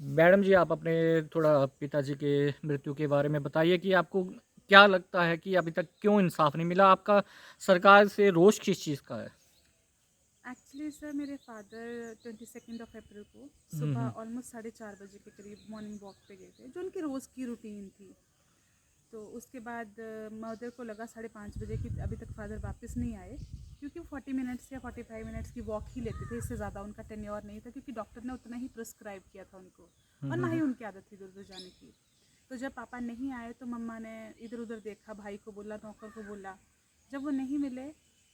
Madam जी, आप अपने थोड़ा पिताजी के मृत्यु के बारे में बताइए कि आपको क्या लगता है कि अभी तक क्यों इंसाफ़ नहीं मिला? आपका सरकार से रोष किस चीज़ का है? एक्चुअली सर मेरे फादर 22 अप्रैल को हुँ, हुँ। सुबह ऑलमोस्ट 4:30 बजे के करीब मॉर्निंग वॉक पे गए थे, जो उनकी रोज़ की रूटीन थी। तो उसके बाद मदर को लगा 5:30 बजे कि अभी तक फादर वापस नहीं आए, क्योंकि वो 40 मिनट्स या 45 मिनट्स की वॉक ही लेते थे, इससे ज़्यादा उनका टेन्योर नहीं था, क्योंकि डॉक्टर ने उतना ही प्रिस्क्राइब किया था उनको, हुँ, और हुँ, ना ही हुँ। उनकी आदत थी इधर उधर जाने की। तो जब पापा नहीं आए तो मम्मा ने इधर उधर देखा, भाई को बोला, नौकर को बोला। जब वो नहीं मिले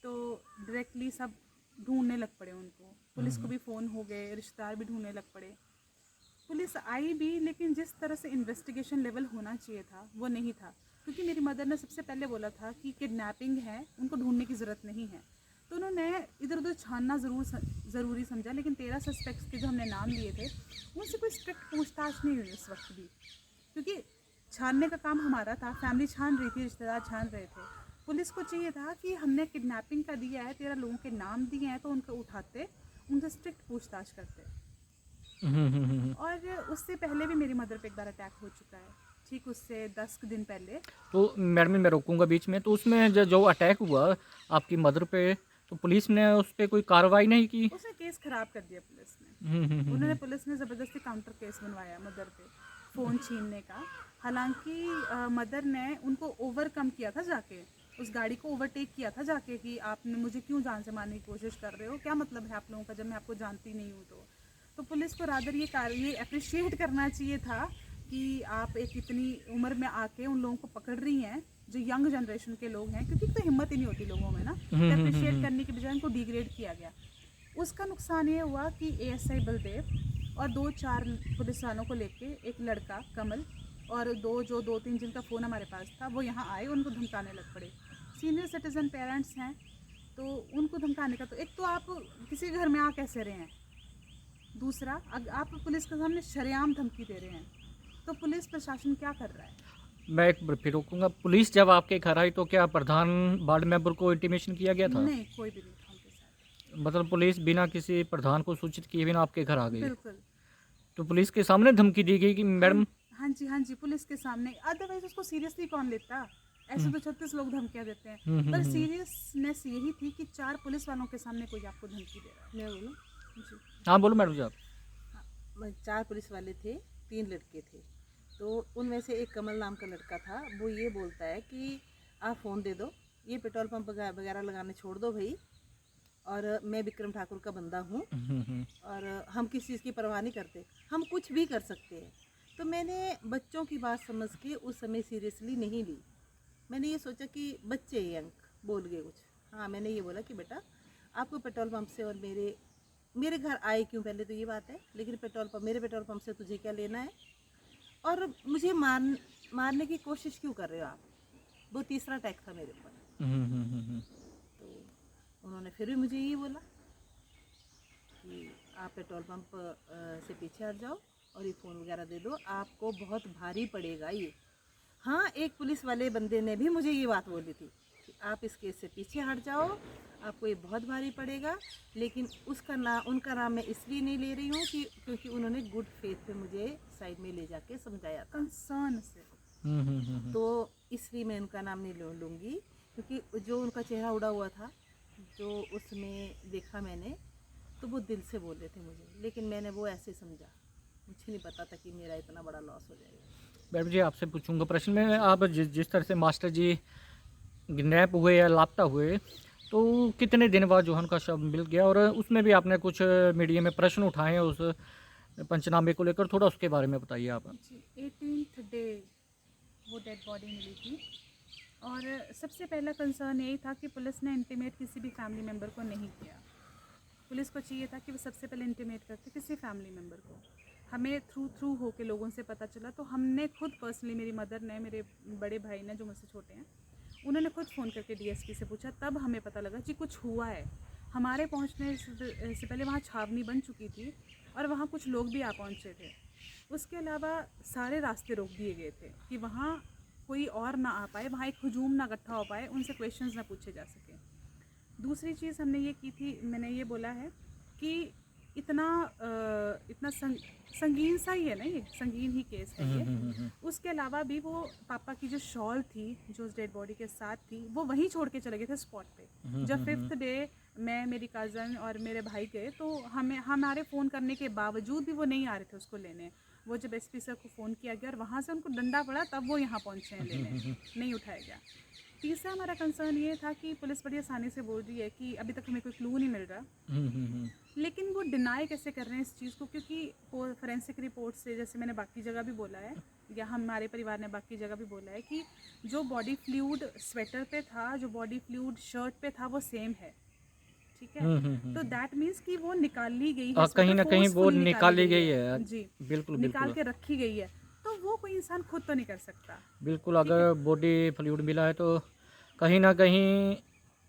तो डायरेक्टली सब ढूंढने लग पड़े उनको, हुँ, पुलिस को हुँ। भी फ़ोन हो गए, रिश्तेदार भी ढूंढने लग पड़े। पुलिस आई भी, लेकिन जिस तरह से इन्वेस्टिगेशन लेवल होना चाहिए था वो नहीं था, क्योंकि मेरी मदर ने सबसे पहले बोला था कि किडनैपिंग है, उनको ढूंढने की ज़रूरत नहीं है। तो उन्होंने इधर उधर छानना ज़रूरी समझा, लेकिन 13 सस्पेक्ट्स के जो हमने नाम लिए थे उनसे कोई स्ट्रिक्ट पूछताछ नहीं हुई उस वक्त भी, क्योंकि छानने का काम हमारा था, फैमिली छान रही थी, रिश्तेदार छान रहे थे। पुलिस को चाहिए था कि हमने किडनैपिंग का दिया है, 13 लोगों के नाम दिए हैं, तो उनको उठाते, उनसे स्ट्रिक्ट पूछताछ करते। हुँ, हुँ, हुँ, हुँ। और उससे पहले भी मेरी मदर पे एक बार अटैक हो चुका है, ठीक उससे 10 दिन पहले। तो मैडम जी, मैं रोकूँगा बीच में, तो उसमें जो अटैक हुआ आपकी मदर पे, तो पुलिस ने उस पे कोई कार्रवाई नहीं की? उसने केस ख़राब कर दिया पुलिस ने। हुँ, हुँ, हुँ, हुँ। पुलिस ने ज़बरदस्ती काउंटर केस बनवाया मदर पे, फ़ोन छीनने का। हालांकि मदर ने उनको ओवरकम किया था जाके, उस गाड़ी को ओवरटेक किया था जाके, कि आपने मुझे क्यों जान से मारने की कोशिश कर रहे हो, क्या मतलब है आप लोगों का जब मैं आपको जानती नहीं हूँ। तो पुलिस को रादर ये अप्रिशिएट करना चाहिए था कि आप एक इतनी उम्र में आके उन लोगों को पकड़ रही हैं, जो यंग जनरेशन के लोग हैं, क्योंकि तो हिम्मत ही नहीं होती लोगों में ना। हुँ, तो हुँ, हुँ, अप्रिशिएट हुँ। करने के बजाय उनको डिग्रेड किया गया। उसका नुकसान ये हुआ कि एएसआई बलदेव और 2-4 पुलिस वालों को लेके एक लड़का कमल, और दो तीन जिनका फ़ोन हमारे पास था, वो यहाँ आए, उनको धमकाने लग पड़े। सीनियर सिटीज़न पेरेंट्स हैं, तो उनको धमकाने का, तो एक तो आप किसी घर में आ कैसे रहे हैं, दूसरा आप पुलिस के सामने शरेआम धमकी दे रहे हैं, तो पुलिस प्रशासन क्या कर रहा है? मैं एक बार फिर रोकूँगा, पुलिस जब आपके घर आई तो क्या प्रधान वार्ड मेंबर को इंटीमेशन किया गया था? नहीं, कोई भी नहीं था उनके साथ। मतलब पुलिस बिना किसी प्रधान को सूचित किए बिना आपके घर आ गई? बिल्कुल। तो पुलिस के सामने धमकी दी गई कि हाँ, मैडम। हाँ जी, हाँ जी, पुलिस के सामने, अदरवाइज़ उसको सीरियसली कौन लेता? ऐसे हुँ, तो 36 लोग धमकियाँ देते हैं, हुँ, हुँ, पर हुँ। सीरियसनेस यही थी कि 4 पुलिस वालों के सामने कोई आपको धमकी दे रहा है। मैं बोलूँ। जी। हाँ, बोलो मैडम जी आप। चार पुलिस वाले थे, तीन लड़के थे। तो उनमें से एक कमल नाम का लड़का था, वो ये बोलता है कि आप फ़ोन दे दो, ये पेट्रोल पंप वगैरह लगाने छोड़ दो भाई, और मैं विक्रम ठाकुर का बंदा हूँ, हुँ, हुँ। और हम किसी चीज़ की परवाह नहीं करते, हम कुछ भी कर सकते हैं। तो मैंने बच्चों की बात समझ के उस समय सीरियसली नहीं ली। मैंने ये सोचा कि बच्चे ये अंक बोल गए कुछ। हाँ, मैंने ये बोला कि बेटा आपको पेट्रोल पंप से और मेरे मेरे घर आए क्यों, पहले तो ये बात है, लेकिन मेरे पेट्रोल पंप से तुझे क्या लेना है, और मुझे मारने की कोशिश क्यों कर रहे हो आप। वो तीसरा अटैक था मेरे ऊपर। हुँ, हुँ, हुँ, हुँ। तो उन्होंने फिर भी मुझे ये बोला कि आप पेट्रोल पंप से पीछे हट जाओ और ये फ़ोन वगैरह दे दो, आपको बहुत भारी पड़ेगा ये। हाँ, एक पुलिस वाले बंदे ने भी मुझे ये बात बोली थी कि आप इस केस से पीछे हट जाओ, आपको ये बहुत भारी पड़ेगा। लेकिन उनका नाम मैं इसलिए नहीं ले रही हूँ कि क्योंकि उन्होंने गुड फेथ पे मुझे साइड में ले जाके समझाया था। कंसर्न से। हुँ, हुँ, हुँ, हुँ। तो इसलिए मैं उनका नाम नहीं लूँगी, क्योंकि जो उनका चेहरा उड़ा हुआ था, जो उसमें देखा मैंने, तो वो दिल से बोल रहे थे मुझे, लेकिन मैंने वो ऐसे समझा, मुझे नहीं पता था कि मेरा इतना बड़ा लॉस हो जाएगा। मैडम जी आपसे पूछूँगा प्रश्न में, आप जिस जिस तरह से मास्टर जी किडनैप हुए या लापता हुए, तो कितने दिन बाद जो है उनका शव मिल गया? और उसमें भी आपने कुछ मीडिया में प्रश्न उठाए हैं उस पंचनामे को लेकर, थोड़ा उसके बारे में बताइए आप? जी, 18th डे वो डेड बॉडी मिली थी। और सबसे पहला कंसर्न यही था कि पुलिस ने इंटीमेट किसी भी फैमिली मेम्बर को नहीं किया। पुलिस को चाहिए था कि वो सबसे पहले इंटीमेट करते किसी फैमिली मेम्बर को। हमें थ्रू थ्रू होके लोगों से पता चला, तो हमने खुद पर्सनली, मेरी मदर ने, मेरे बड़े भाई ने जो मुझसे छोटे हैं, उन्होंने खुद फ़ोन करके डीएसपी से पूछा, तब हमें पता लगा कि कुछ हुआ है। हमारे पहुंचने से पहले वहाँ छावनी बन चुकी थी, और वहाँ कुछ लोग भी आ पहुँचे थे। उसके अलावा सारे रास्ते रोक दिए गए थे कि वहाँ कोई और ना आ पाए, वहाँ एक हुजूम ना इकट्ठा हो पाए, उनसे क्वेश्चंस ना पूछे जा सके। दूसरी चीज़ हमने ये की थी, मैंने ये बोला है कि इतना संगीन सा ही है ना, ये संगीन ही केस है ये। उसके अलावा भी वो पापा की जो शॉल थी जो उस डेड बॉडी के साथ थी वो वहीं छोड़ के चले गए थे स्पॉट पे। जब 5th डे मैं, मेरी कज़न और मेरे भाई गए तो हमारे फ़ोन करने के बावजूद भी वो नहीं आ रहे थे उसको लेने। वो जब एसपी सर को फ़ोन किया गया और वहाँ से उनको डंडा पड़ा तब वो यहाँ पहुँचे हैं लेने, नहीं उठाया गया। तीसरा हमारा कंसर्न ये था कि पुलिस बड़ी आसानी से बोल रही है कि अभी तक हमें कोई क्लू नहीं मिल रहा, लेकिन वो डिनाई कैसे कर रहे हैं इस चीज़ को, क्योंकि फोरेंसिक रिपोर्ट से, जैसे मैंने बाकी जगह भी बोला है या हमारे परिवार ने बाकी जगह भी बोला है कि जो बॉडी फ्लूइड स्वेटर पे था, जो बॉडी फ्लूइड शर्ट पे था वो सेम है, ठीक है। तो दैट मीन्स कि वो निकाली गई है, कहीं ना कहीं वो forcefully निकाली गई है जी, बिल्कुल निकाल बिल्कुल के रखी गई है, तो वो कोई इंसान खुद तो नहीं कर सकता। बिल्कुल। अगर बॉडी फ्लूइड मिला है तो कहीं ना कहीं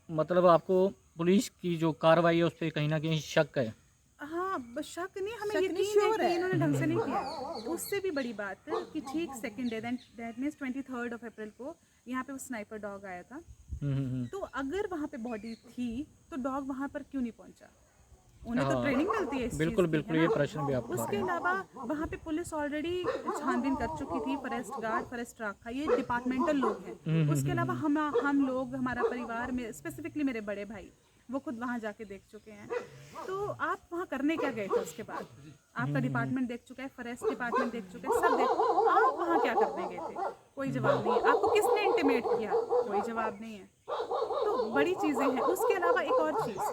मतलब आपको पुलिस की जो कार्रवाई है उस पर कहीं ना कहीं शक है। हाँ, शक नहीं, हमें शक यकीन नहीं, है श्योर कि है। इन्होंने ढंग से नहीं किया। उससे भी बड़ी बात कि ठीक 2nd day, that means 23rd of April को यहाँ पे वो स्नाइपर डॉग आया था। तो अगर वहाँ पे बॉडी थी तो डॉग वहाँ पर क्यों नहीं पहुँचा? उन्हें तो हाँ, ट्रेनिंग मिलती है इस बिल्कुल चीज़ की, बिल्कुल, है ये ना? प्रश्न भी आपको आ उसके रहे हैं। अलावा वहाँ पे पुलिस ऑलरेडी छानबीन कर चुकी थी, फॉरेस्ट गार्ड, फॉरेस्ट राखा, ये डिपार्टमेंटल लोग हैं। उसके अलावा हम लोग, हमारा परिवार में स्पेसिफिकली मेरे बड़े भाई, वो खुद वहाँ जाके देख चुके हैं। तो आप वहाँ करने क्या गए थे? उसके बाद आपका डिपार्टमेंट देख चुका है, फॉरेस्ट डिपार्टमेंट देख चुका है, सब देख, आप वहाँ क्या करने गए थे? कोई जवाब नहीं है। आपको किसने इंटीमेट किया? कोई जवाब नहीं है। तो बड़ी चीज़ें हैं। उसके अलावा एक और चीज़,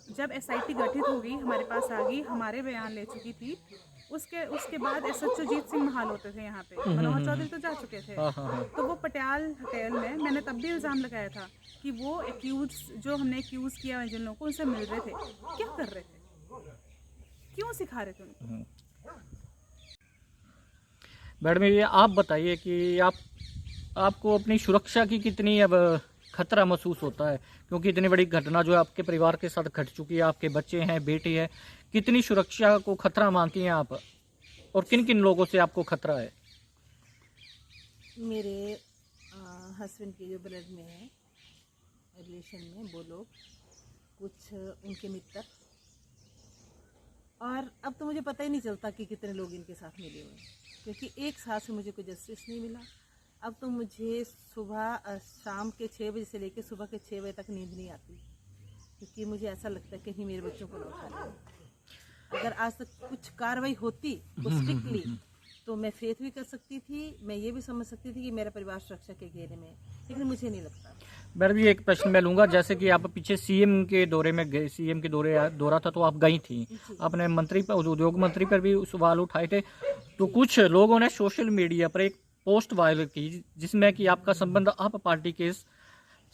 जब SIT गठित हो गई, हमारे पास आ गई, हमारे बयान ले चुकी थी, उसके बाद SHO जीत सिंह महाल होते थे यहाँ पे, मनोहर चौधरी तो जा चुके थे। तो वो पटियाल होटल में मैंने तब भी इल्ज़ाम लगाया था कि वो एक्यूज, जो हमने एक्यूज़ किया है जिन लोगों को, उनसे मिल रहे थे। क्या कर रहे थे? क्यों सिखा रहे थे उनको? मैडम ये आप बताइए कि आपको अपनी सुरक्षा की कितनी अब खतरा महसूस होता है, क्योंकि इतनी बड़ी घटना जो है आपके परिवार के साथ घट चुकी है, आपके बच्चे हैं, बेटी है, कितनी सुरक्षा को खतरा मानती हैं आप, और किन किन लोगों से आपको खतरा है? मेरे हस्बैंड के जो ब्लड में है, रिलेशन में, वो लोग, कुछ उनके मित्र, और अब तो मुझे पता ही नहीं चलता कि कितने लोग इनके साथ मिले हुए हैं, क्योंकि एक साथ से मुझे कोई जस्टिस नहीं मिला। अब तो मुझे सुबह शाम के 6 बजे से लेकर सुबह के 6 बजे तक नींद नहीं आती, क्योंकि मुझे ऐसा लगता है कहीं मेरे बच्चों को ना उठा लें। अगर आज तक कुछ कार्रवाई होती स्ट्रिक्टली तो मैं फेथ भी कर सकती थी, मैं ये भी समझ सकती थी कि मेरा परिवार सुरक्षा के घेरे में है, लेकिन मुझे नहीं लगता। मैडम जी एक प्रश्न मैं लूँगा, जैसे कि आप पीछे सीएम के दौरे में गए, सीएम के दौरा था तो आप गई थी, आपने मंत्री पर, उद्योग मंत्री पर भी सवाल उठाए थे, तो कुछ लोगों ने सोशल मीडिया पर एक पोस्ट वायरल की जिसमें कि आपका संबंध आप पार्टी के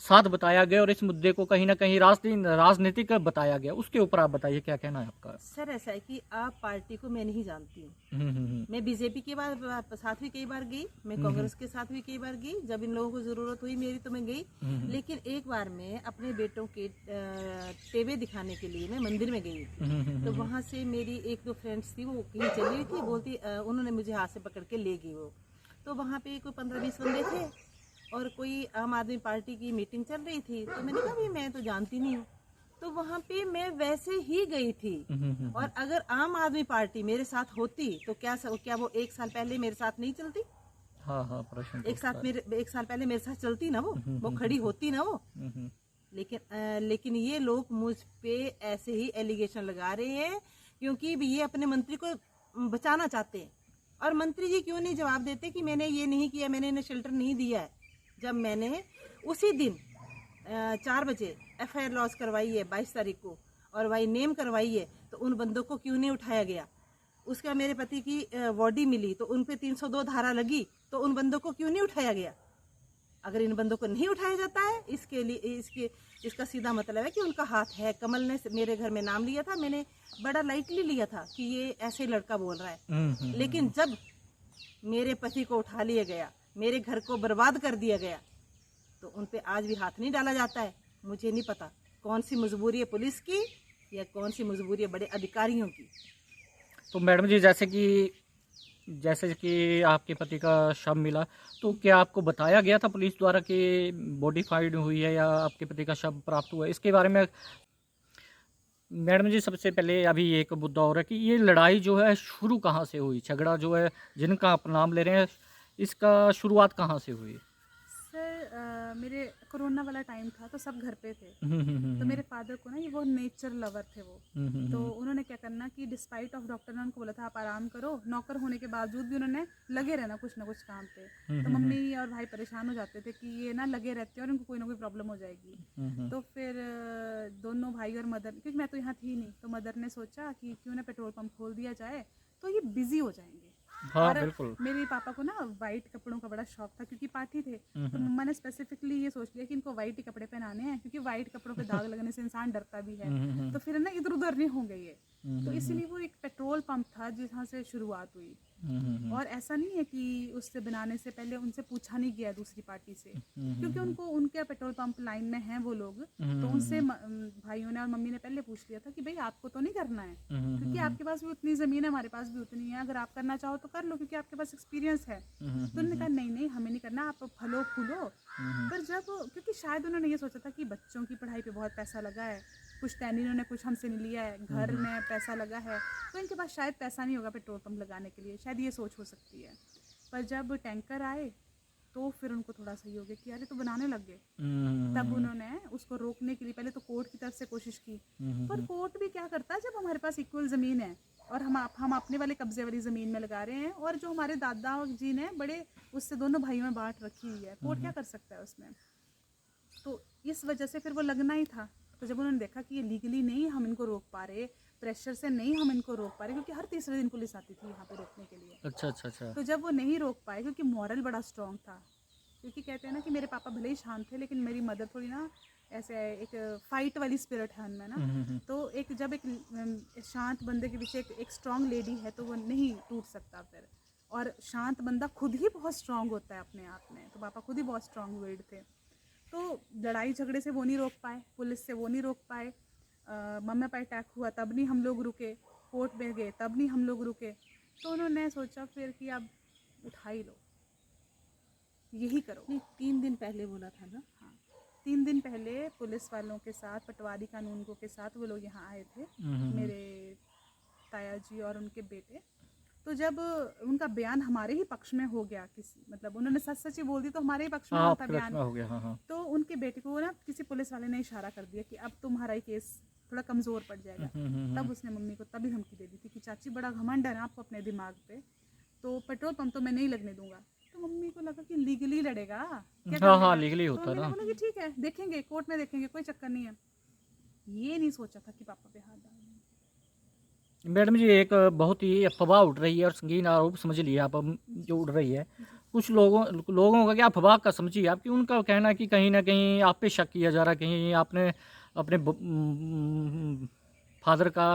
साथ बताया गया और इस मुद्दे को कहीं ना कहीं राजनीतिक बताया गया, उसके ऊपर आप बताइए क्या कहना है आपका? सर ऐसा है कि आप पार्टी को मैं नहीं जानती हूँ। मैं बीजेपी के साथ भी कई बार गई, मैं कांग्रेस के साथ भी कई बार गई, जब इन लोगों को जरूरत हुई मेरी तो मैं गई। लेकिन एक बार मैं अपने बेटों के टेबे दिखाने के लिए मैं मंदिर में गई, तो वहाँ से मेरी 1-2 फ्रेंड्स थी, वो कहीं चली हुई थी, बोलती, उन्होंने मुझे हाथ से पकड़ के ले गई वो। तो वहाँ पे कोई 15-20 बंदे थे और कोई आम आदमी पार्टी की मीटिंग चल रही थी, तो मैंने कहा भाई मैं तो जानती नहीं हूँ, तो वहाँ पे मैं वैसे ही गई थी। और अगर आम आदमी पार्टी मेरे साथ होती तो क्या वो 1 साल पहले मेरे साथ नहीं चलती? हाँ प्रश्न 1 साल पहले मेरे साथ चलती ना, वो खड़ी होती ना वो। लेकिन ये लोग मुझ पे ऐसे ही एलिगेशन लगा रहे हैं, क्योंकि ये अपने मंत्री को बचाना चाहते हैं। और मंत्री जी क्यों नहीं जवाब देते कि मैंने ये नहीं किया, मैंने इन्हें शेल्टर नहीं दिया है, जब मैंने उसी दिन 4 बजे FIR लॉन्च करवाई है 22 तारीख को, और वाई नेम करवाई है, तो उन बंदों को क्यों नहीं उठाया गया? उसका मेरे पति की बॉडी मिली तो उन पे 302 धारा लगी, तो उन बंदों को क्यों नहीं उठाया गया? अगर इन बंदों को नहीं उठाया जाता है, इसका सीधा मतलब है कि उनका हाथ है। कमल ने मेरे घर में नाम लिया था, मैंने बड़ा लाइटली लिया था कि ये ऐसे लड़का बोल रहा है, लेकिन जब मेरे पति को उठा लिया गया, मेरे घर को बर्बाद कर दिया गया, तो उन पे आज भी हाथ नहीं डाला जाता है। मुझे नहीं पता कौन सी मजबूरी है पुलिस की या कौन सी मजबूरी है बड़े अधिकारियों की। तो मैडम जी जैसे कि आपके पति का शव मिला, तो क्या आपको बताया गया था पुलिस द्वारा कि बॉडी फाइंड हुई है या आपके पति का शव प्राप्त हुआ है? इसके बारे में मैडम जी, सबसे पहले अभी एक मुद्दा और है कि ये लड़ाई जो है शुरू कहाँ से हुई? झगड़ा जो है जिनका आप नाम ले रहे हैं, इसका शुरुआत कहाँ से हुई? सर मेरे कोरोना वाला टाइम था तो सब घर पे थे। हुँ, हुँ, हुँ, तो हुँ। मेरे फादर को ना ये वो नेचर लवर थे वो। हुँ, हुँ, तो हुँ। उन्होंने क्या करना कि डिस्पाइट ऑफ डॉक्टर ने उनको बोला था आप आराम करो, नौकर होने के बावजूद भी उन्होंने लगे रहना कुछ ना कुछ काम पे। हुँ, तो हुँ, हुँ। मम्मी और भाई परेशान हो जाते थे कि ये ना लगे रहते हैं और इनको कोई ना कोई प्रॉब्लम हो जाएगी। हुँ, हुँ। तो फिर दोनों भाई और मदर, क्योंकि मैं तो यहाँ थी नहीं, तो मदर ने सोचा कि क्यों ना पेट्रोल पंप खोल दिया जाए तो ये बिजी हो जाएंगे। हाँ, और बिल्कुल। मेरे पापा को ना वाइट कपड़ों का बड़ा शौक था क्योंकि पार्टी थे। हुँ, तो हुँ। मम्मा ने स्पेसिफिकली ये सोच लिया कि इनको वाइट ही कपड़े पहनाने हैं क्योंकि वाइट कपड़ों पे दाग लगने से इंसान डरता भी है। हुँ, हुँ, हुँ। तो फिर ना इधर उधर नहीं होंगे ये। हुँ, तो हुँ, हुँ। इसीलिए वो एक पेट्रोल पंप था जहाँ से शुरुआत हुई। हुँ, हुँ, हुँ। और ऐसा नहीं है कि उससे बनाने से पहले उनसे पूछा नहीं गया दूसरी पार्टी से, हुँ, हुँ, क्योंकि हुँ। उनको उनके पेट्रोल पंप लाइन में हैं वो लोग। हुँ, तो हुँ, उनसे हुँ। भाइयों ने और मम्मी ने पहले पूछ लिया था कि भाई आपको तो नहीं करना है, हुँ, हुँ, क्योंकि हुँ, हुँ। आपके पास भी उतनी ज़मीन है, हमारे पास भी उतनी है, अगर आप करना चाहो तो कर लो क्योंकि आपके पास एक्सपीरियंस है। हुँ, हुँ, तो हुँ, उन्होंने हुँ। कहा नहीं नहीं हमें नहीं करना, आप फलो फूलो। हुँ, हुँ। पर जब, क्योंकि शायद उन्होंने ये सोचा था कि बच्चों की पढ़ाई पे बहुत पैसा लगा है, कुछ टैनिनों ने कुछ हमसे नहीं लिया है, हुँ, घर हुँ। में पैसा लगा है, तो इनके पास शायद पैसा नहीं होगा पेट्रोल पंप लगाने के लिए, शायद ये सोच हो सकती है। पर जब टैंकर आए तो फिर उनको थोड़ा सही हो गया कि अरे तो बनाने लग गए। तब हुँ, उन्होंने उसको रोकने के लिए पहले तो कोर्ट की तरफ से कोशिश की, हुँ, हुँ, पर हुँ। कोर्ट भी क्या करता है जब हमारे पास इक्वल ज़मीन है और हम अपने वाले कब्जे वाली ज़मीन में लगा रहे हैं और जो हमारे दादा जी ने बड़े उससे दोनों भाइयों में बांट रखी हुई है, हुँ, कोर्ट क्या हुँ। कर सकता है उसमें। तो इस वजह से फिर वो लगना ही था। तो जब उन्होंने देखा कि ये लीगली नहीं हम इनको रोक पा रहे, प्रेशर से नहीं हम इनको रोक पा रहे, क्योंकि हर तीसरे दिन पुलिस आती थी यहाँ पे रोकने के लिए। अच्छा, अच्छा, अच्छा। तो जब वो नहीं रोक पाए क्योंकि मॉरल बड़ा स्ट्रॉन्ग था, क्योंकि कहते हैं ना कि मेरे पापा भले ही शांत थे लेकिन मेरी मदर थोड़ी ना ऐसे एक फाइट वाली स्पिरिट है उनमें ना। हुँ, हुँ, हुँ। तो एक जब एक शांत बंदे के पीछे एक स्ट्रॉन्ग लेडी है तो वो नहीं टूट सकता फिर। और शांत बंदा खुद ही बहुत स्ट्रॉन्ग होता है अपने आप में, तो पापा खुद ही बहुत स्ट्रॉन्ग विल्ड थे। तो लड़ाई झगड़े से वो नहीं रोक पाए, पुलिस से वो नहीं रोक पाए, मम्मी पर अटैक हुआ तब नहीं हम लोग रुके, कोर्ट में गए तब नहीं हम लोग रुके। तो उन्होंने सोचा फिर कि अब उठा ही लो, यही करो। नहीं 3 दिन पहले बोला था ना। हाँ, 3 दिन पहले पुलिस वालों के साथ, पटवारी कानूनगो के साथ वो लोग यहाँ आए थे, हुँ, हुँ, हुँ। मेरे ताया जी और उनके बेटे। तो जब उनका बयान हमारे ही पक्ष में हो गया, किसी मतलब उन्होंने सच सच ही बोल दी तो हमारे ही पक्ष में हाँ, रहा था आपके पक्ष बयान। में हो गया। हाँ, हाँ। तो उनके बेटे को ना किसी पुलिस वाले ने इशारा कर दिया कि अब तुम्हारा ही केस थोड़ा कमज़ोर पड़ हुँ, जाएगा। हुँ, हुँ, तब हुँ। उसने मम्मी को तभी धमकी दे दी थी कि चाची बड़ा घमंड है ना आपको अपने दिमाग पे, तो पेट्रोल पंप तो मैं नहीं लगने दूंगा। तो मम्मी को लगा कि लीगली लड़ेगा, क्या कर हाँ, हाँ, लेगा। लीगली तो होता है मम्मी ने ना। बोला कि ठीक है देखेंगे, कोर्ट में देखेंगे, कोई चक्कर नहीं है। ये नहीं सोचा था कि पापा पे हाथ डालेंगे। मैडम जी, एक बहुत ही अफ़वाह उड़ रही है और संगीन आरोप समझ लिए आप, जो उड़ रही है। जी। कुछ लोगों का क्या अफ़वाह का समझिए आप कि उनका कहना है कि कहीं न कहीं आप पे शक किया जा रहा है, कहीं आपने अपने फ़ादर का,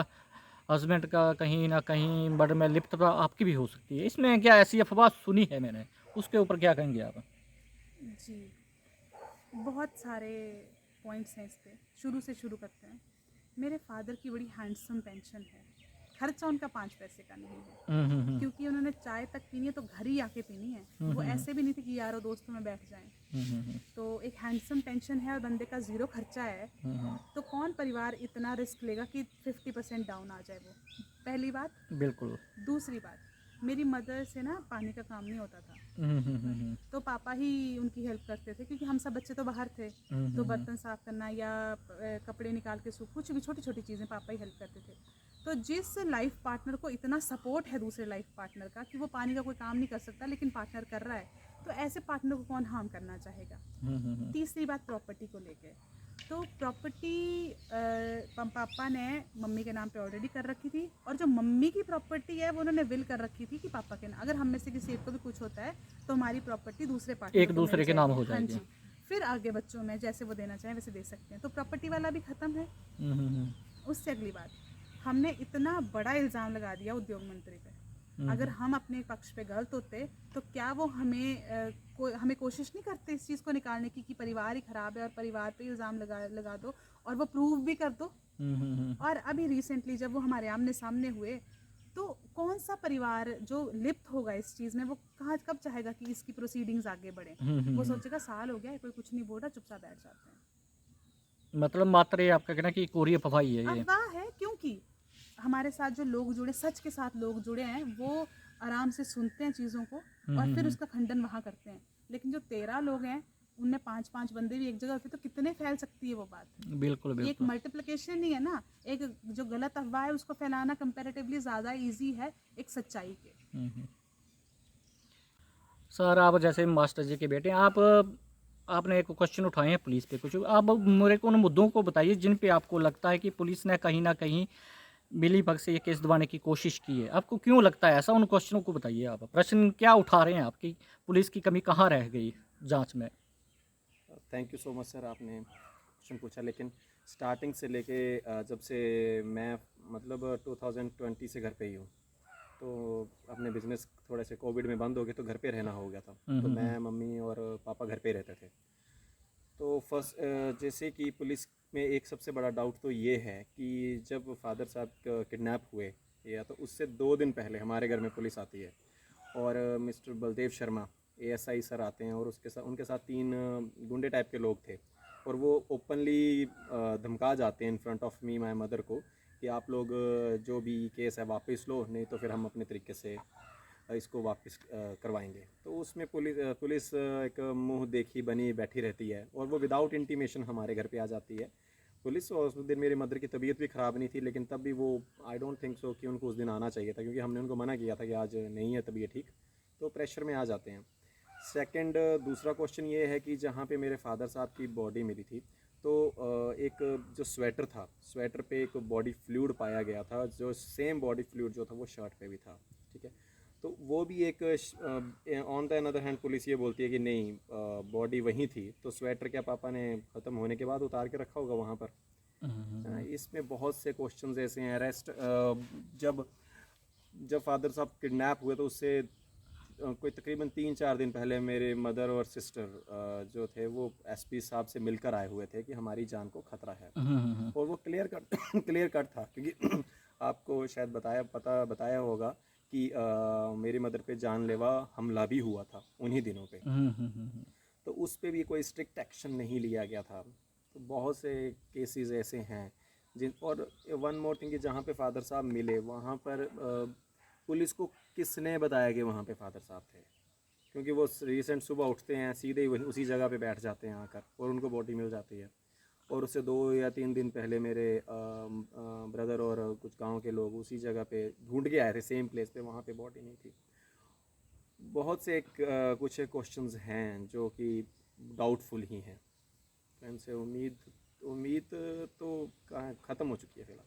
हस्बैंड का कहीं न कहीं मर्डर में लिप्तता आपकी भी हो सकती है। इसमें क्या ऐसी अफ़वाह सुनी है मैंने, उसके ऊपर क्या कहेंगे आप? जी, बहुत सारे पॉइंट्स हैं इस पे, शुरू से शुरू करते हैं। मेरे फादर की बड़ी हैंडसम पेंशन है, खर्चा उनका 5 पैसे का नहीं है, हुँ, हुँ, हुँ। क्योंकि उन्होंने चाय तक पीनी है तो घर ही आके पीनी है। हुँ, वो हुँ, हुँ। ऐसे भी नहीं थे कि यारों दोस्तों में बैठ जाएं। हुँ, हुँ, हुँ। तो एक हैंडसम पेंशन है और बंदे का ज़ीरो खर्चा है, हुँ, हुँ। तो कौन परिवार इतना रिस्क लेगा कि 50% डाउन आ जाए वो, पहली बात। बिल्कुल। दूसरी बात, मेरी मदर से ना पानी का काम नहीं होता था, हुँ, हुँ, हुँ, हुँ। तो पापा ही उनकी हेल्प करते थे क्योंकि हम सब बच्चे तो बाहर थे। हुँ, तो हुँ, हुँ। बर्तन साफ़ करना या कपड़े निकाल के सूख, कुछ भी छोटी छोटी चीज़ें पापा ही हेल्प करते थे। तो जिस लाइफ पार्टनर को इतना सपोर्ट है दूसरे लाइफ पार्टनर का कि वो पानी का कोई काम नहीं कर सकता लेकिन पार्टनर कर रहा है, तो ऐसे पार्टनर को कौन हार्म करना चाहेगा। हुँ, हुँ, हुँ। तीसरी बात प्रॉपर्टी को लेके, तो प्रॉपर्टी पापा ने मम्मी के नाम पे ऑलरेडी कर रखी थी, और जो मम्मी की प्रॉपर्टी है वो उन्होंने विल कर रखी थी कि पापा के नाम, अगर हम में से किसी एक को भी कुछ होता है तो हमारी प्रॉपर्टी दूसरे पार्टनर एक को मिल दूसरे के नाम जाएगी। हो हाँ जाएगी। जी, फिर आगे बच्चों में जैसे वो देना चाहें वैसे दे सकते हैं, तो प्रॉपर्टी वाला भी ख़त्म है। हुँ, हुँ, हुँ। उससे अगली बात, हमने इतना बड़ा इल्ज़ाम लगा दिया उद्योग मंत्री पे, हुँ, अगर हुँ। हम अपने पक्ष पे गलत होते तो क्या वो हमें कोशिश नहीं करते इस चीज़ को निकालने की कि परिवार ही ख़राब है और परिवार पे इल्ज़ाम लगा दो और वो प्रूव भी कर दो। हुँ, हुँ, हुँ। और अभी रिसेंटली जब वो हमारे आमने सामने हुए, तो कौन सा परिवार जो लिप्त होगा इस चीज़ में वो कहाँ कब चाहेगा कि इसकी प्रोसीडिंग्स आगे बढ़े। हुँ, हुँ, वो हुँ। सोचेगा साल हो गया है कोई कुछ नहीं बोल रहा, चुपचाप बैठ जाते हैं। मतलब मात्र ये आपका कहना कि कोरी अफवाही है ये। अफवाह है, क्योंकि हमारे साथ जो लोग जुड़े, सच के साथ लोग जुड़े हैं, वो आराम से सुनते हैं चीज़ों को और फिर उसका खंडन वहाँ करते हैं। लेकिन जो 13 लोग हैं, उनमें 5-5 बंदे भी एक जगह होते तो कितने फैल सकती है वो बात। बिल्कुल ये एक बिल्कुल। मल्टीप्लिकेशन ही है ना। एक जो गलत अफवाह है उसको फैलाना कंपैरेटिवली ज़्यादा इजी है एक सच्चाई के। सर आप जैसे मास्टर जी के बेटे हैं, आपने एक क्वेश्चन उठाए हैं पुलिस पे कुछ, आप मेरे को उन मुद्दों को बताइए जिन पे आपको लगता है कि पुलिस ने कहीं ना कहीं मिली भगत से ये केस दबाने की कोशिश की है। आपको क्यों लगता है ऐसा? उन क्वेश्चनों को बताइए। आप प्रश्न क्या उठा रहे हैं आपकी पुलिस की कमी कहाँ रह गई जांच में? Thank you so much sir, आपने क्वेश्चन पूछा। लेकिन स्टार्टिंग से लेके जब से मैं मतलब 2020 से घर पे ही हूँ, तो अपने बिजनेस थोड़े से कोविड में बंद हो गए तो घर पे रहना हो गया था। तो मैं, मम्मी और पापा घर पे रहते थे। तो फर्स्ट जैसे कि पुलिस में एक सबसे बड़ा डाउट तो ये है कि जब फादर साहब किडनैप हुए या तो उससे 2 दिन पहले हमारे घर में पुलिस आती है और mister Baldev Sharma ASI sir आते हैं और उनके साथ 3 गुंडे टाइप के लोग थे और वो ओपनली धमका जाते हैं in front of me my mother को कि आप लोग जो भी केस है वापस लो, नहीं तो फिर हम अपने तरीके से इसको वापस करवाएंगे। तो उसमें पुलिस एक मुंह देखी बनी बैठी रहती है और वो विदाउट इंटीमेशन हमारे घर पे आ जाती है पुलिस। और उस दिन मेरी मदर की तबीयत भी ख़राब नहीं थी, लेकिन तब भी वो आई डोंट थिंक सो कि उनको उस दिन आना चाहिए था, क्योंकि हमने उनको मना किया था कि आज नहीं है तबीयत ठीक, तो प्रेशर में आ जाते हैं। सेकंड दूसरा क्वेश्चन ये है कि जहाँ पे मेरे फादर साहब की बॉडी मिली थी, तो एक जो स्वेटर था, स्वेटर पे एक बॉडी फ्लूइड पाया गया था, जो सेम बॉडी फ्लूइड जो था वो शर्ट पे भी था। ठीक है, तो वो भी एक on the another hand police ये बोलती है कि नहीं बॉडी वहीं थी, तो स्वेटर क्या पापा ने ख़त्म होने के बाद उतार के रखा होगा वहाँ पर? इसमें बहुत से क्वेश्चंस ऐसे हैं। अरेस्ट जब जब फादर साहब किडनैप हुए तो उससे कोई तकरीबन 3-4 दिन पहले मेरे मदर और सिस्टर जो थे वो एसपी साहब से मिलकर आए हुए थे कि हमारी जान को खतरा है। और वो क्लियर कट क्लियर कट था, क्योंकि आपको शायद बताया होगा कि मेरी मदर पे जानलेवा हमला भी हुआ था उन्हीं दिनों पे। तो उस पे भी कोई स्ट्रिक्ट एक्शन नहीं लिया गया था। तो बहुत से केसेस ऐसे हैं जिन, और वन मोर थिंग कि जहाँ पे फादर साहब मिले वहाँ पर पुलिस को किसने बताया कि वहाँ पे फादर साहब थे? क्योंकि वो रिसेंट सुबह उठते हैं सीधे ही उसी जगह पे बैठ जाते हैं आकर और उनको बॉडी मिल जाती है। और उससे 2 या 3 दिन पहले मेरे ब्रदर और कुछ गांव के लोग उसी जगह पे ढूंढ के आए थे सेम प्लेस पे, वहाँ पे बॉडी नहीं थी। बहुत से कुछ क्वेश्चंस हैं जो कि डाउटफुल ही हैं। तो इनसे उम्मीद तो ख़त्म हो चुकी है फिलहाल।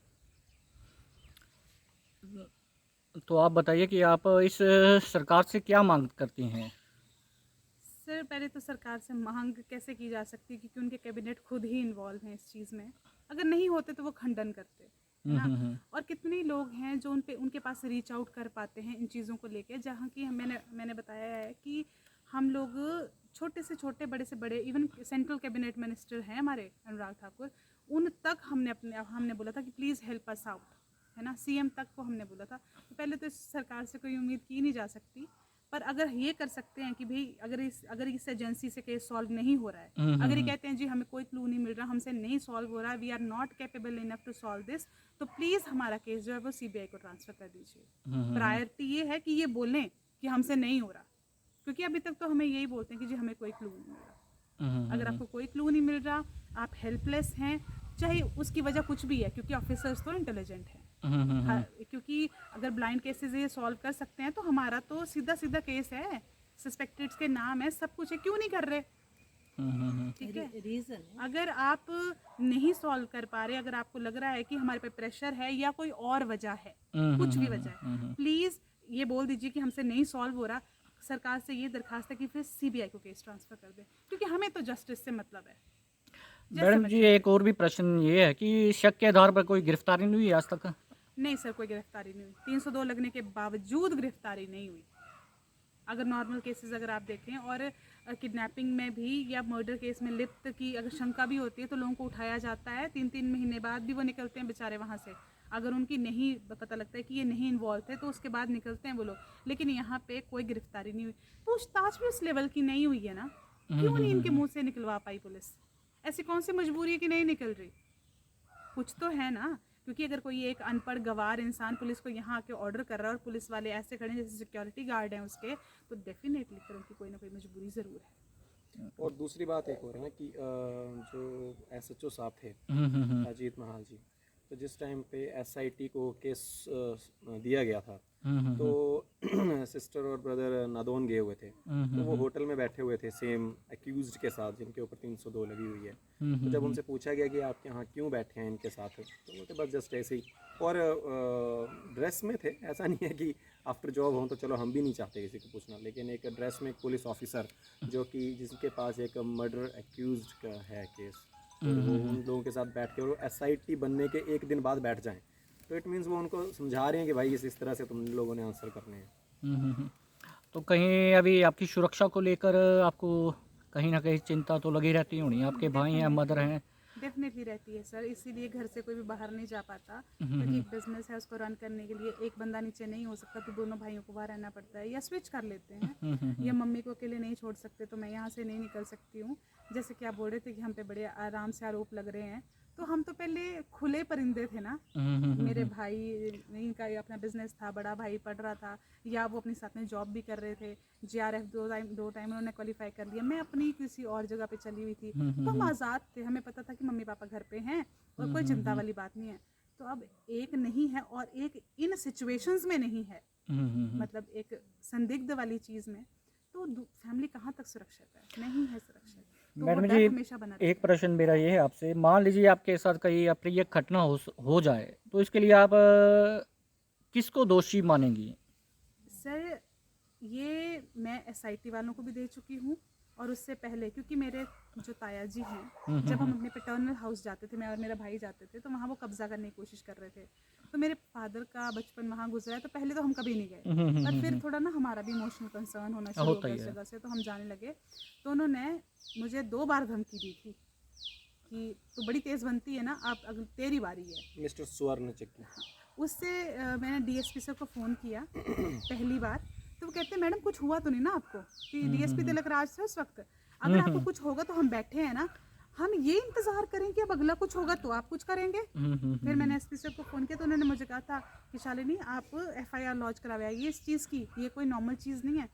तो आप बताइए कि आप इस सरकार से क्या मांग करती हैं? सर पहले तो सरकार से मांग कैसे की जा सकती है, क्योंकि उनके कैबिनेट खुद ही इन्वॉल्व हैं इस चीज़ में। अगर नहीं होते तो वो खंडन करते, है ना। और कितने लोग हैं जो उनके पास रीच आउट कर पाते हैं इन चीज़ों को लेके, जहाँ की मैंने बताया है कि हम लोग छोटे से छोटे, बड़े से बड़े, इवन सेंट्रल कैबिनेट मिनिस्टर हैं हमारे अनुराग ठाकुर, उन तक हमने बोला था कि प्लीज़ हेल्प अस आउट, है ना। सीएम तक को हमने बोला था। तो पहले तो इस सरकार से कोई उम्मीद की नहीं जा सकती, पर अगर ये कर सकते हैं कि भाई अगर इस एजेंसी से केस सॉल्व नहीं हो रहा है, अगर ये कहते हैं जी हमें कोई क्लू नहीं मिल रहा, हमसे नहीं सॉल्व हो रहा, we are not capable enough to solve this, तो प्लीज़ हमारा केस जो है वो सीबीआई को ट्रांसफ़र कर दीजिए। प्रायोरिटी ये है कि ये बोलें कि हमसे नहीं हो रहा, क्योंकि अभी तक तो हमें यही बोलते हैं कि जी हमें कोई क्लू नहीं मिल रहा। अगर आपको कोई क्लू नहीं मिल रहा, आप हेल्पलेस हैं, चाहे उसकी वजह कुछ भी है, क्योंकि ऑफिसर्स तो इंटेलिजेंट हैं। क्योंकि अगर ब्लाइंड केसेस ये सॉल्व कर सकते हैं तो हमारा तो सीधा केस है, सस्पेक्टेड्स के नाम है, सब कुछ है, क्यों नहीं कर रहे? ठीक है, रीज़न है। अगर आप नहीं सॉल्व कर पा रहे, अगर आपको लग रहा है कि हमारे पे प्रेशर है या कोई और वजह है, कुछ भी वजह है, प्लीज़ ये बोल दीजिए कि हमसे नहीं सॉल्व हो रहा। सरकार से ये दरखास्त है कि फिर सीबीआई को केस ट्रांसफ़र कर दे, क्योंकि हमें तो जस्टिस से मतलब है। मैडम जी एक और भी प्रश्न ये है कि शक के आधार पर कोई गिरफ्तारी नहीं हुई आज तक? नहीं सर, कोई गिरफ्तारी नहीं हुई। 302 लगने के बावजूद गिरफ्तारी नहीं हुई। अगर नॉर्मल केसेस अगर आप देखें, और किडनैपिंग में भी या मर्डर केस में लिप्त की अगर शंका भी होती है तो लोगों को उठाया जाता है, 3-3 महीने बाद भी वो निकलते हैं बेचारे वहाँ से। अगर उनकी नहीं पता लगता है कि ये नहीं इन्वॉल्व थे तो उसके बाद निकलते हैं वो लोग। लेकिन यहाँ पे कोई गिरफ्तारी नहीं हुई, पूछताछ भी उस लेवल की नहीं हुई है ना, क्यों नहीं इनके मुँह से निकलवा पाई पुलिस? ऐसी कौन सी मजबूरी है कि नहीं निकल रही? कुछ तो है ना, क्योंकि अगर कोई एक अनपढ़ गवार इंसान पुलिस को यहाँ आके ऑर्डर कर रहा है और पुलिस वाले ऐसे खड़े हैं जैसे सिक्योरिटी गार्ड हैं उसके, तो डेफिनेटली फिर उनकी कोई ना कोई मजबूरी ज़रूर है। और दूसरी बात एक और है ना कि जो SHO साहब थे अजीत महाल जी, तो जिस टाइम पे SIT को केस दिया गया था, तो सिस्टर और ब्रदर नादौन गए हुए थे, तो वो होटल में बैठे हुए थे सेम अक्यूज्ड के साथ जिनके ऊपर 302 लगी हुई है। तो जब उनसे पूछा गया कि आप यहाँ क्यों बैठे हैं इनके साथ, तो बोलते बस जस्ट ऐसे ही, और ड्रेस में थे। ऐसा नहीं है कि आफ्टर जॉब हों तो चलो हम भी नहीं चाहते किसी को पूछना, लेकिन एक ड्रेस में एक पुलिस ऑफिसर जो कि जिसके पास एक मर्डर एक्यूज्ड का है केस, तो वो उन लोगों के साथ बैठ के, और SIT बनने के एक दिन बाद बैठ जाएं, तो इट मीन्स वो उनको समझा रहे हैं कि भाई इस तरह से तुम लोगों ने आंसर करने हैं। तो कहीं अभी आपकी सुरक्षा को लेकर आपको कहीं ना कहीं चिंता तो लगी रहती होनी, आपके भाई हैं, मदर हैं? डेफिनेटली रहती है सर, इसीलिए घर से कोई भी बाहर नहीं जा पाता, क्योंकि एक बिजनेस है उसको रन करने के लिए एक बंदा नीचे नहीं हो सकता, तो दोनों भाइयों को बाहर रहना पड़ता है, या स्विच कर लेते हैं, या मम्मी को अकेले नहीं छोड़ सकते तो मैं यहाँ से नहीं निकल सकती हूँ। जैसे कि आप बोल रहे थे कि हम पे बड़े आराम से आरोप लग रहे हैं, तो हम तो पहले खुले परिंदे थे ना। मेरे भाई इनका अपना बिजनेस था, बड़ा भाई पढ़ रहा था, या वो अपने साथ में जॉब भी कर रहे थे, JRF दो टाइम उन्होंने क्वालिफाई कर लिया, मैं अपनी किसी और जगह पे चली हुई थी, तो हम आज़ाद थे, हमें पता था कि मम्मी पापा घर पे हैं और कोई चिंता वाली बात नहीं है। तो अब एक नहीं है और एक इन सिचुएशंस में नहीं है, मतलब एक संदिग्ध वाली चीज़ में, तो फैमिली कहाँ तक सुरक्षित है? नहीं है सुरक्षित। तो मैडम वो डर जी, हमेशा बना रहता है। एक प्रश्न मेरा ये है आपसे, मान लीजिए आपके साथ कहीं अप्रिय घटना हो जाए, तो इसके लिए आप किसको दोषी मानेंगी? सर ये मैं SIT वालों को भी दे चुकी हूँ, और उससे पहले क्योंकि मेरे जो ताया जी हैं, जब हम अपने पैटर्नल हाउस जाते थे, मैं और मेरा भाई जाते थे, तो वहाँ वो कब्जा करने की कोशिश कर रहे थे, तो मेरे फादर का बचपन वहाँ गुजरा है, तो पहले तो हम कभी नहीं गए, पर फिर थोड़ा ना हमारा भी इमोशनल कंसर्न होना शुरू हो होता गया ही इस है। जगह से, तो हम जाने लगे। तो उन्होंने मुझे 2 बार धमकी दी थी कि तू बड़ी तेज़ बनती है ना, अब अगर तेरी बारी है। मिस्टर स्वर्ण चक्की। उससे मैंने DSP सर को फ़ोन किया पहली बार, तो वो कहते हैं मैडम कुछ हुआ तो नहीं ना आपको, कि DSP तिलक राज थे उस वक्त, अगर आपको कुछ होगा तो हम बैठे हैं ना, हम ये इंतज़ार करें कि अब अगला कुछ होगा तो आप कुछ करेंगे। फिर मैंने SP सर को फ़ोन किया, तो उन्होंने मुझे कहा था कि शालिनी आप FIR लॉन्च करवाया ये इस चीज़ की, ये कोई नॉर्मल चीज़ नहीं है।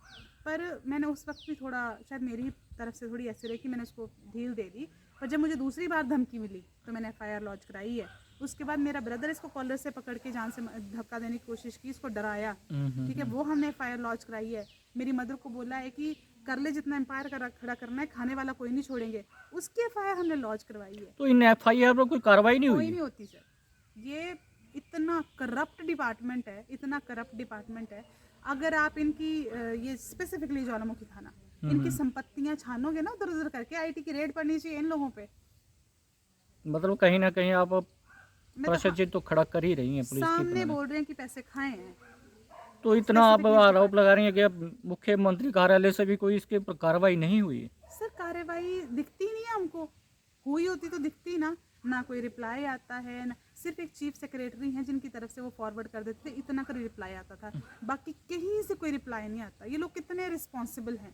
पर मैंने उस वक्त भी थोड़ा, शायद मेरी तरफ से थोड़ी ऐसे रही कि मैंने उसको ढील दे दी, पर जब मुझे दूसरी बार धमकी मिली तो मैंने FIR लॉन्च कराई है। उसके बाद मेरा ब्रदर इसको कॉलर से पकड़ के जान से धक्का देने की कोशिश की, इसको डराया, ठीक है, वो हमने FIR लॉन्च कराई है। मेरी मदर को बोला है कि कर ले जितना एम्पायर खड़ा करना है, खाने वाला कोई नहीं छोड़ेंगे, उसकी FIR हमने लॉन्च करवाई है। तो इन FIR पर कोई कार्रवाई नहीं कोई हुई? नहीं होती सर, ये इतना करप्ट डिपार्टमेंट है, इतना करप्ट डिपार्टमेंट है। अगर आप इनकी ये स्पेसिफिकली ज्वालामुखी थाना, इनकी संपत्तियां छानोगे ना उधर उधर करके, IT की रेड पड़नी चाहिए इन लोगों पे। मतलब कहीं ना कहीं आप मैं तो प्रशासन तो खड़ा कर ही रही हैं पुलिस की सामने तरह। बोल रहे हैं कि पैसे खाए हैं। तो इतना आप आरोप लगा रही हैं कि अब मुख्यमंत्री कार्यालय से भी कोई इसके ऊपर कार्रवाई नहीं हुई? सर कार्रवाई दिखती नहीं है हमको, हुई होती तो दिखती ना कोई रिप्लाई आता है, ना सिर्फ एक चीफ सेक्रेटरी हैं जिनकी तरफ से वो फॉरवर्ड कर देते थे, इतना का रिप्लाई आता था, बाकी कहीं से कोई रिप्लाई नहीं आता। ये लोग कितने रिस्पॉन्सिबल हैं,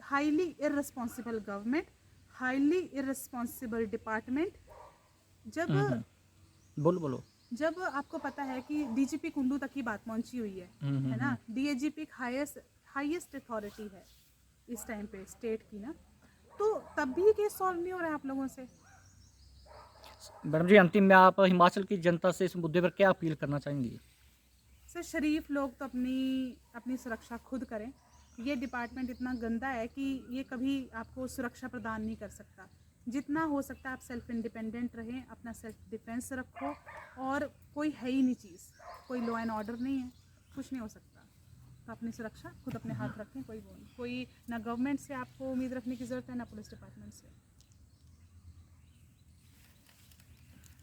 highly irresponsible government, highly irresponsible department. जब बोलो। जब आपको पता है कि DGP कुंडू तक की बात पहुंची हुई है ना, DIGP हाईएस्ट अथॉरिटी है इस टाइम पे स्टेट की ना, तो तब भी केस सॉल्व नहीं हो रहा है आप लोगों से। मैडम जी, अंतिम में आप हिमाचल की जनता से इस मुद्दे पर क्या अपील करना चाहेंगी? सर शरीफ लोग तो अपनी सुरक्षा खुद करें। ये डिपार्टमेंट इतना गंदा है कि ये कभी आपको सुरक्षा प्रदान नहीं कर सकता। जितना हो सकता है आप सेल्फ इंडिपेंडेंट रहें, अपना सेल्फ डिफेंस रखो, और कोई है ही नहीं चीज़, कोई लॉ एंड ऑर्डर नहीं है, कुछ नहीं हो सकता, तो अपनी सुरक्षा खुद अपने हाथ रखें। कोई ना गवर्नमेंट से आपको उम्मीद रखने की ज़रूरत है, ना पुलिस डिपार्टमेंट से।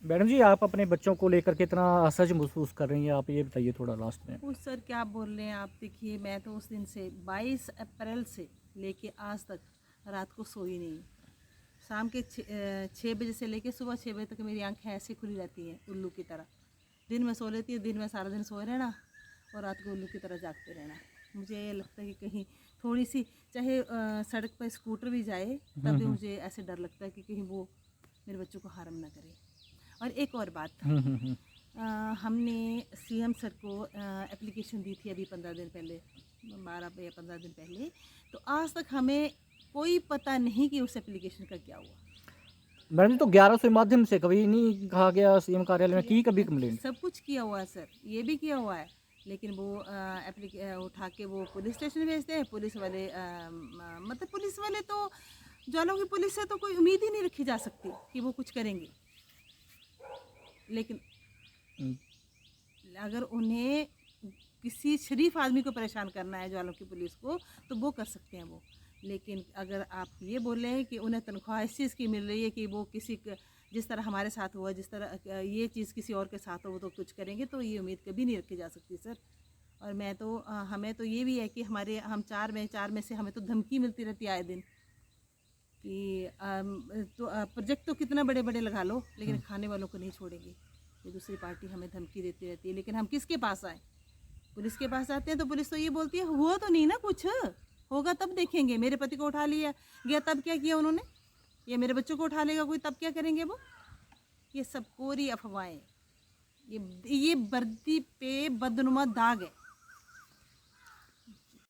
मैडम जी, आप अपने बच्चों को लेकर कितना असहज महसूस कर रही हैं, आप ये बताइए थोड़ा लास्ट में। उस सर क्या बोल रहे हैं आप? देखिए मैं तो उस दिन से 22 अप्रैल से लेके आज तक रात को सोई नहीं। शाम के 6 बजे से लेके सुबह 6 बजे तक मेरी आंखें ऐसे खुली रहती हैं उल्लू की तरह। दिन में सो लेती है, दिन में सारा दिन सोए रहना, और रात को उल्लू की तरह जागते रहना। मुझे ये लगता है कि कहीं थोड़ी सी चाहे सड़क पर स्कूटर भी जाए तब भी मुझे ऐसे डर लगता है कि कहीं वो मेरे बच्चों को हार्म ना करे। और एक और बात, हमने सीएम सर को एप्लीकेशन दी थी अभी 15 दिन पहले, 12 या 15 दिन पहले, तो आज तक हमें कोई पता नहीं कि उस एप्लीकेशन का क्या हुआ। मैडम जी, तो 1100 माध्यम से कभी नहीं कहा गया सीएम कार्यालय में की कभी कंप्लेंट? सब कुछ किया हुआ है सर, ये भी किया हुआ है, लेकिन वो उठा के वो पुलिस स्टेशन भेजते हैं। पुलिस वाले मतलब पुलिस वाले तो ज्वाला की पुलिस से तो कोई उम्मीद ही नहीं रखी जा सकती कि वो कुछ करेंगे। लेकिन अगर उन्हें किसी शरीफ आदमी को परेशान करना है ज्वाला की पुलिस को, तो वो कर सकते हैं वो। लेकिन अगर आप ये बोले कि उन्हें तनख्वाह इस चीज़ की मिल रही है कि वो किसी जिस तरह हमारे साथ हुआ, जिस तरह ये चीज़ किसी और के साथ हो, वो तो कुछ करेंगे, तो ये उम्मीद कभी नहीं रखी जा सकती सर। और मैं तो हमें तो ये भी है कि हम चार में से हमें तो धमकी मिलती रहती है आए दिन कि तो प्रोजेक्ट तो कितना बड़े बड़े लगा लो, लेकिन खाने वालों को नहीं छोड़ेंगे। ये दूसरी पार्टी हमें धमकी देती रहती है, लेकिन हम किसके पास आए? पुलिस के पास आते हैं तो पुलिस तो ये बोलती है हुआ तो नहीं ना, कुछ होगा तब देखेंगे। मेरे पति को उठा लिया गया तब क्या किया उन्होंने, या मेरे बच्चों को उठा लेगा कोई तब क्या करेंगे वो? ये सब कोरी अफवाहें, ये वर्दी पे बदनुमा दाग है।